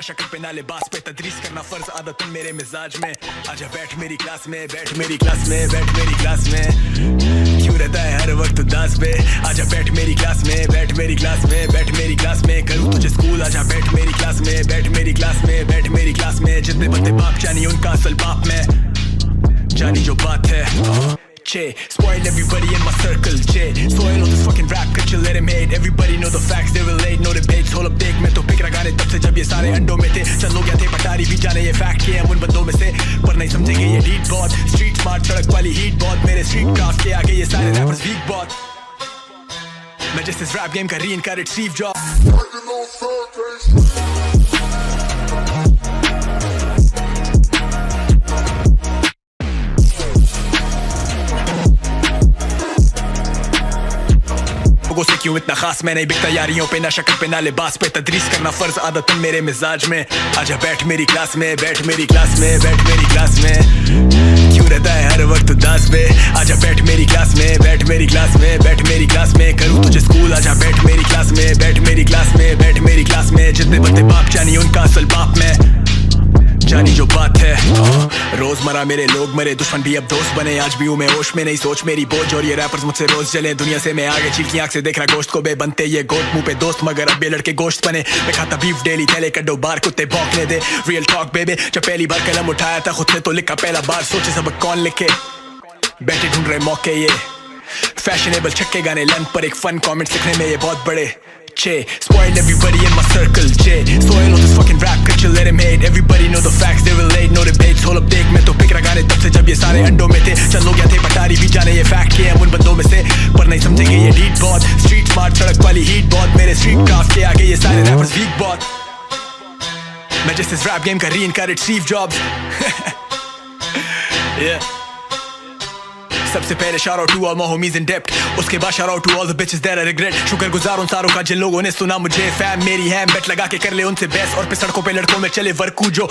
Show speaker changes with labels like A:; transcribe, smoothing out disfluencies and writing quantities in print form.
A: शक्ल पे नाले बास पे तदरीस करना फर्ज आदत मेरे मिजाज में। आजा बैठ मेरी क्लास में, बैठ मेरी क्लास में, बैठ मेरी क्लास में। क्यों रहता है हर वक्त उदास पे? आजा बैठ मेरी क्लास में, बैठ मेरी क्लास में, बैठ मेरी क्लास में। करूँ तुझे स्कूल, आजा बैठ मेरी क्लास में, बैठ मेरी क्लास में, बैठ मेरी क्लास में। जितने बंदे बाप जानी उनका असल बाप मैं जानी जो बात है। Che, spoil everybody in my circle. Che, soil on this fucking rap culture, let him hate. Everybody know the facts, they relate, no debates. Hold up, देख मैं तो पिक रखा तब से जब ये सारे अंडों में थे। चल लोग थे पटारी भी जाने ये फैक्ट के हैं उन बंदों में से, पर नहीं समझेंगे ये डीट बहुत। स्ट्रीट स्मार्ट सड़क वाली हीट बहुत, मेरे स्ट्रीट क्राफ्ट के आगे ये सारे रैपर्स वीक बहुत। मैं जिस इस रैप गेम का रीइनकार्नेट स्टीव जॉब्स। लोगों से क्यों इतना खास मैं नहीं बिकता यारियों पे, ना शक्ल पे ना लिबास पे। तदरीस करना फर्ज आदत मेरे मिजाज में। आजा बैठ मेरी क्लास में, बैठ मेरी क्लास में, बैठ मेरी क्लास में। क्यों रहता है हर वक्त उदास पे? आजा बैठ मेरी क्लास में, बैठ मेरी क्लास में, बैठ मेरी क्लास में। करूँ तुझे स्कूल, आजा बैठ मेरी क्लास में, बैठ मेरी क्लास में, बैठ मेरी क्लास में। जितने बंदे बाप जानी उनका असल बाप मैं जानी जो बात है। रोज मरा मेरे लोग मरे, दुश्मन भी अब दोस्त बने। आज भी हूँ मैं होश में, नहीं सोच मेरी बोझ और ये रैपर्स मुझसे रोज जले। दुनिया से मैं आगे चील की आंख से देख रहा गोश्त को बे बनते ये गोट मुंह पे दोस्त, मगर अब ये लड़के गोश्त बने। मैं खाता बीफ डेली, थैले कड्डो बार कुत्ते भौंकने दे। रियल टॉक बेबे, जब पहली बार कलम उठाया था खुद से तो लिखा पहला बार। सोचे सबक कौन लिखे, बैठे ढूंढ रहे मौके ये फैशनेबल छक्के गाने लन पर एक फन कमेंट्स लिखने में ये बहुत बड़े। Che, spoil everybody in my circle. Che, soil on this fucking rap culture, let him hate. Everybody know the facts, they relate, no debates. Hold up, देख मैं तो पिक रखा तब से जब ये सारे अंडों में थे। चल लोग थे पटारी भी जाने ये फैक्ट के हैं उन बंदों में से, पर नहीं समझेंगे ये डीट बहुत। स्ट्रीट स्मार्ट सड़क वाली हीट बहुत, मेरे स्ट्रीट क्राफ्ट के आगे ये सारे रैपर्स वीक बहुत। मैं जिस इस रैप गेम का रीइनकार्नेट स्टीव जॉब्स। Yeah. सबसे पहले shout out to all my homies in depth, उसके बाद shout out to all the bitches that I regret। शुक्रगुजार उन सारों का जिन लोगों ने सुना मुझे। फैम मेरी है, बेट लगा के कर ले उनसे बेस्ट, और पे सड़कों पे लड़कों में चले वर्कू जो